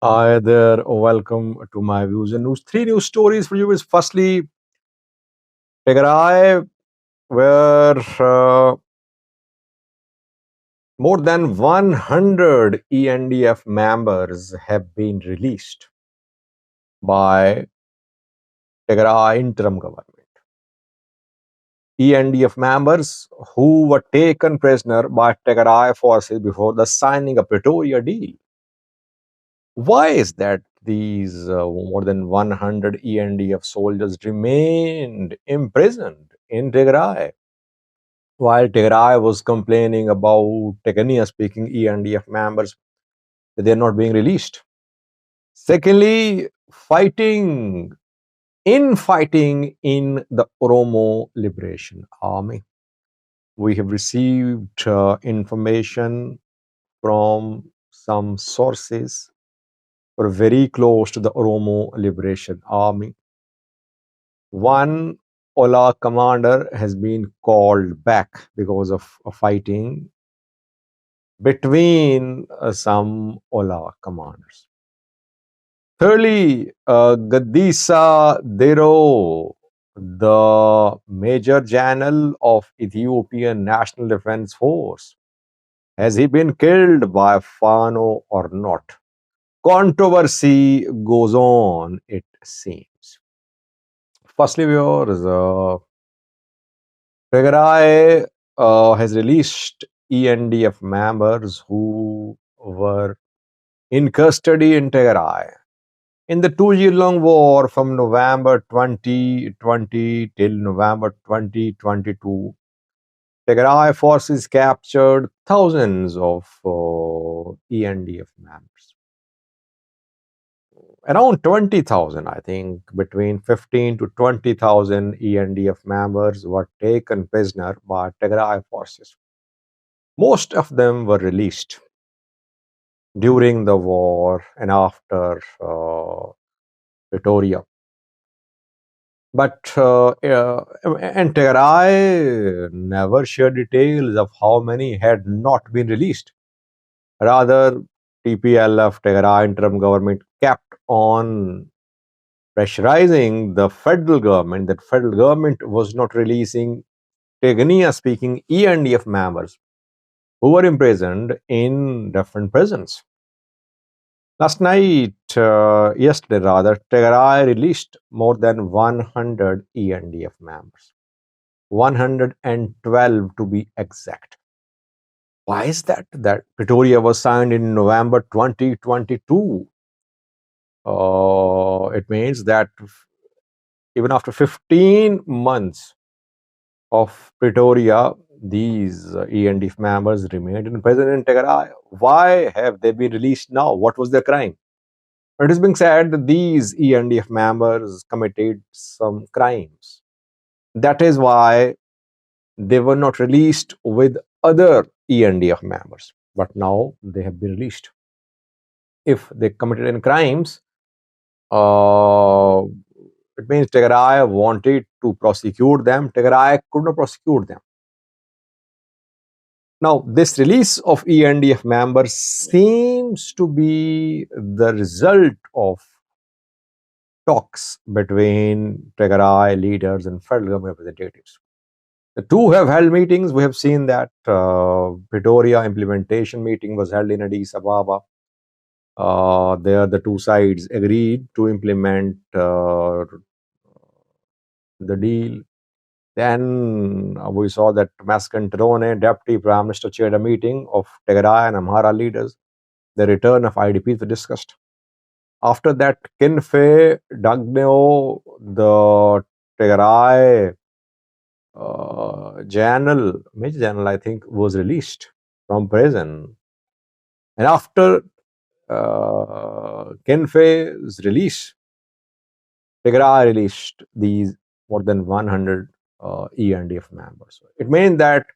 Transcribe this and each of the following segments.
Hi there, welcome to my views and news. Three news stories for you is firstly, Tigray, where more than 100 ENDF members have been released by Tigray interim government. ENDF members who were taken prisoner by Tigray forces before the signing of Pretoria deal. Why is that these more than 100 ENDF soldiers remained imprisoned in Tigray? While Tigray was complaining about Tigania speaking ENDF members that they're not being released. Secondly, infighting in the Oromo Liberation Army. We have received information from some sources who are very close to the Oromo Liberation Army. One OLA commander has been called back because of fighting between some OLA commanders. Thirdly, Gadisa Dero, the Major General of Ethiopian National Defense Force, has he been killed by Fano or not? Controversy goes on, it seems. Firstly, viewers, Tigray has released ENDF members who were in custody in Tigray. In the 2-year-long war from November 2020 till November 2022, Tigray forces captured thousands of ENDF members. Around 20,000, I think, between 15 to 20,000 ENDF members were taken prisoner by Tigray forces. Most of them were released during the war and after Pretoria. But and Tigray never shared details of how many had not been released. Rather, TPLF, Tigray interim government, kept on pressurizing the federal government that federal government was not releasing Tigrinya-speaking ENDF members who were imprisoned in different prisons. Yesterday rather, Tigray released more than 100 ENDF members. 112 to be exact. Why is that? That Pretoria was signed in November 2022. It means that even after 15 months of Pretoria, these ENDF members remained in prison in Tigray. Why have they been released now? What was their crime? It is being said that these ENDF members committed some crimes. That is why they were not released with other ENDF members, but now they have been released. If they committed any crimes, it means Tigray wanted to prosecute them. Tigray could not prosecute them. Now, this release of ENDF members seems to be the result of talks between Tigray leaders and federal government representatives. The two have held meetings. We have seen that Pretoria implementation meeting was held in Addis Ababa. There, the two sides agreed to implement the deal. Then we saw that Maskantrone, Deputy Prime Minister, chaired a meeting of Tigray and Amhara leaders. The return of IDPs was discussed. After that, Kinfe Dagneo, the Tigray Major General, I think, was released from prison. And after Kinfe's release, Tigray released these more than 100 ENDF members. It means that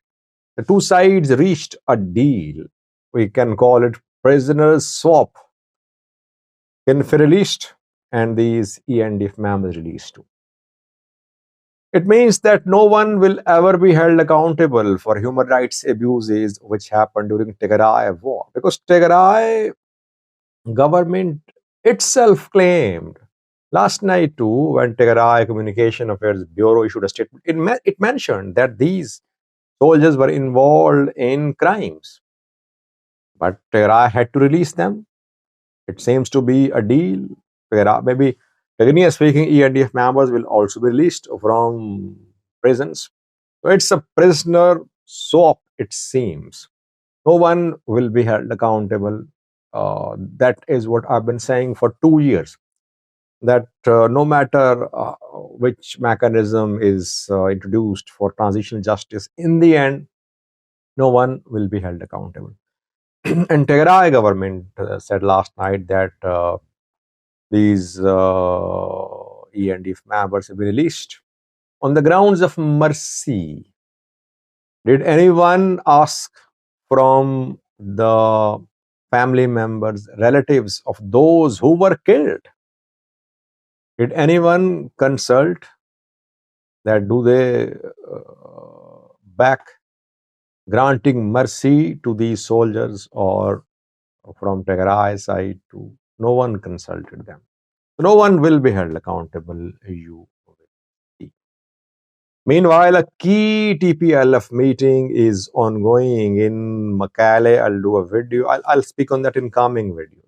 the two sides reached a deal. We can call it prisoner swap. Kinfe released and these ENDF members released too. It means that no one will ever be held accountable for human rights abuses which happened during Tigray war, because Tigray government itself claimed. Last night, too, when Tigray Communication Affairs Bureau issued a statement, it mentioned that these soldiers were involved in crimes, but Tigray had to release them. It seems to be a deal. Maybe technically speaking, ENDF members will also be released from prisons. So it's a prisoner swap, it seems. No one will be held accountable. That is what I've been saying for 2 years. That no matter which mechanism is introduced for transitional justice, in the end, no one will be held accountable. And Tigray government said last night that these ENDF members have been released on the grounds of mercy. Did anyone ask from the family members, relatives of those who were killed? Did anyone consult that do they back granting mercy to these soldiers, or from Tigray side to no one consulted them? No one will be held accountable. You will see. Meanwhile, a key TPLF meeting is ongoing in Makale. I'll do a video. I'll speak on that in coming video.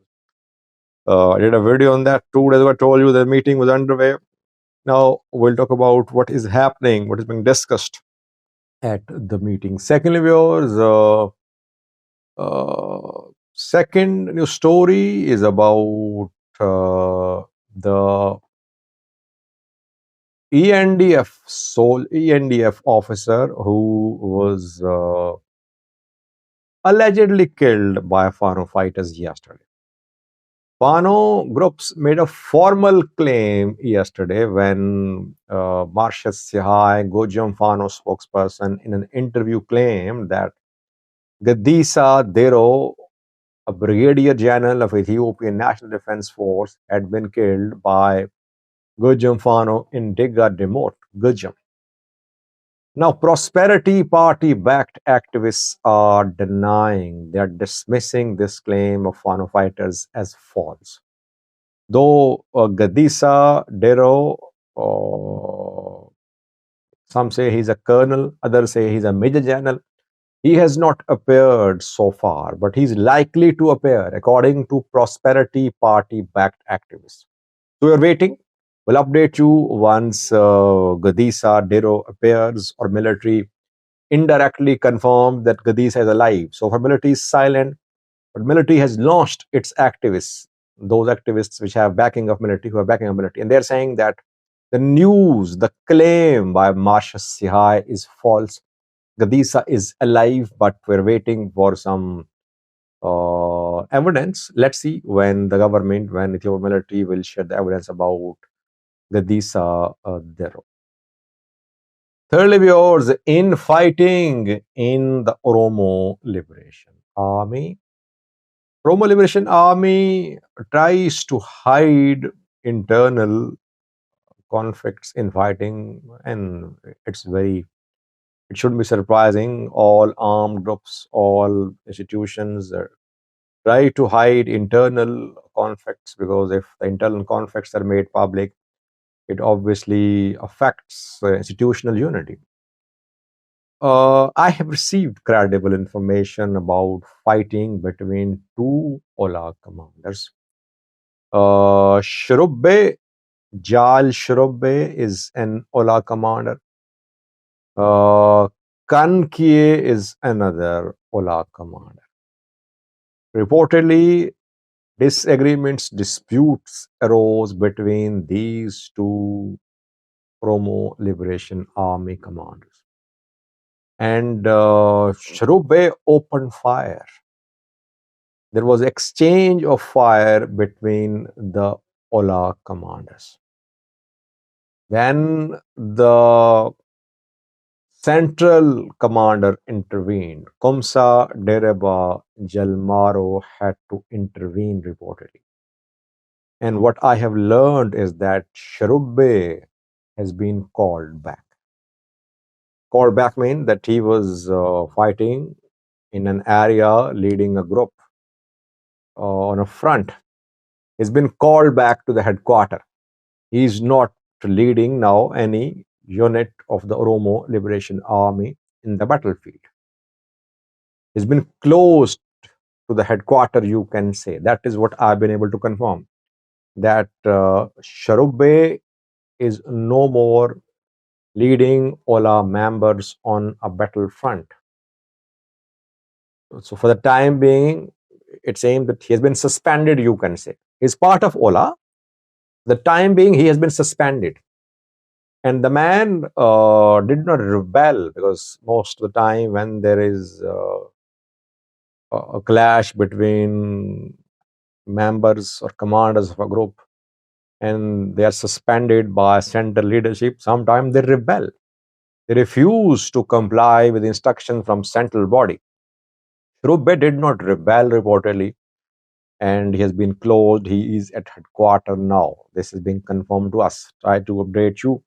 I did a video on that 2 days ago. I told you the meeting was underway. Now we'll talk about what is happening, what is being discussed at the meeting. Secondly, viewers, second news story is about the ENDF officer who was allegedly killed by Fano fighters yesterday. Fano groups made a formal claim yesterday when Marshal Sihai, Gojam Fano spokesperson, in an interview claimed that Gadisa Dero, a brigadier general of Ethiopian National Defense Force, had been killed by Gojam Fano in Digga Demot, Gojam. Now, Prosperity Party backed activists are denying, they are dismissing this claim of Fano fighters as false. Though Gadisa Dero, some say he's a colonel, others say he's a major general. He has not appeared so far, but he's likely to appear, according to Prosperity Party backed activists. So we're waiting. We'll update you once Gadisa Dero appears or military indirectly confirmed that Gadisa is alive. So far, military is silent, but military has launched its activists, those activists which have backing of military, who are backing of military, and they're saying that the news, the claim by Marshal Sihai is false. Gadisa is alive, but we're waiting for some evidence. Let's see when the government, when Ethiopian military will share the evidence about Gadisa Dero. Thirdly, viewers, infighting in the Oromo Liberation Army. Oromo Liberation Army tries to hide internal conflicts, infighting, and it shouldn't be surprising. All armed groups, all institutions try to hide internal conflicts, because if the internal conflicts are made public, it obviously affects institutional unity. I have received credible information about fighting between two OLA commanders. Shurubbe, Jal Shurubbe is an OLA commander. Kankie is another OLA commander. Reportedly, disagreements, disputes arose between these two Oromo Liberation Army commanders. And Shrubbe opened fire. There was exchange of fire between the OLA commanders. Then the central commander intervened. Komsa Dereba Jalmaro had to intervene reportedly. And what I have learned is that Shrubbe has been called back. Called back means that he was fighting in an area, leading a group on a front. He's been called back to the headquarters. He's not leading now any unit of the Oromo Liberation Army in the battlefield. He's been close to the headquarters, you can say. That is what I've been able to confirm. That Sharubbe is no more leading OLA members on a battlefront. So for the time being, it's aimed that he has been suspended, you can say. He's part of OLA. The time being, he has been suspended. And the man did not rebel, because most of the time when there is a clash between members or commanders of a group and they are suspended by central leadership, sometimes they rebel. They refuse to comply with instructions from central body. Shrubbe did not rebel reportedly, and he has been closed. He is at headquarters now. This is being confirmed to us. Try to update you.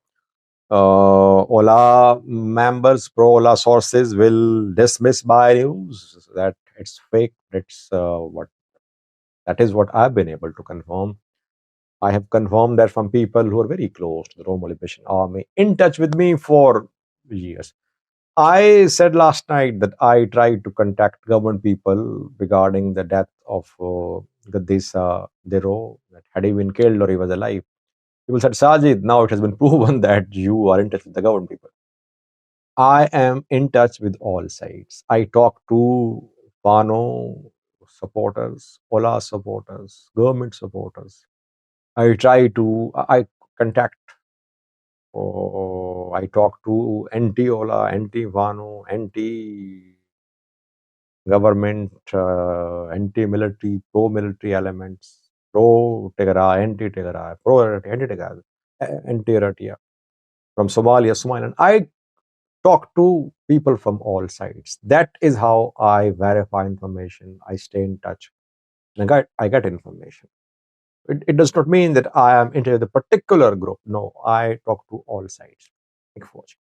OLA members, pro-OLA sources will dismiss by news that it's fake. That's that is what I've been able to confirm. I have confirmed that from people who are very close to the Oromo Liberation Army, in touch with me for years. I said last night that I tried to contact government people regarding the death of Gadisa Dero, that had he been killed or he was alive. People said, Sajid, now it has been proven that you are in touch with the government people. I am in touch with all sides. I talk to Pano supporters, Ola supporters, government supporters. I contact, I talk to anti-Ola, anti-Vano, anti-government, anti-military, pro-military elements, pro-Tigray, anti-Tigray, pro-anti-Tigray, anti-Eritrea, from Somalia, Somaliland. I talk to people from all sides. That is how I verify information. I stay in touch. And I get information. It does not mean that I am into the particular group. No, I talk to all sides. Thank you for watching.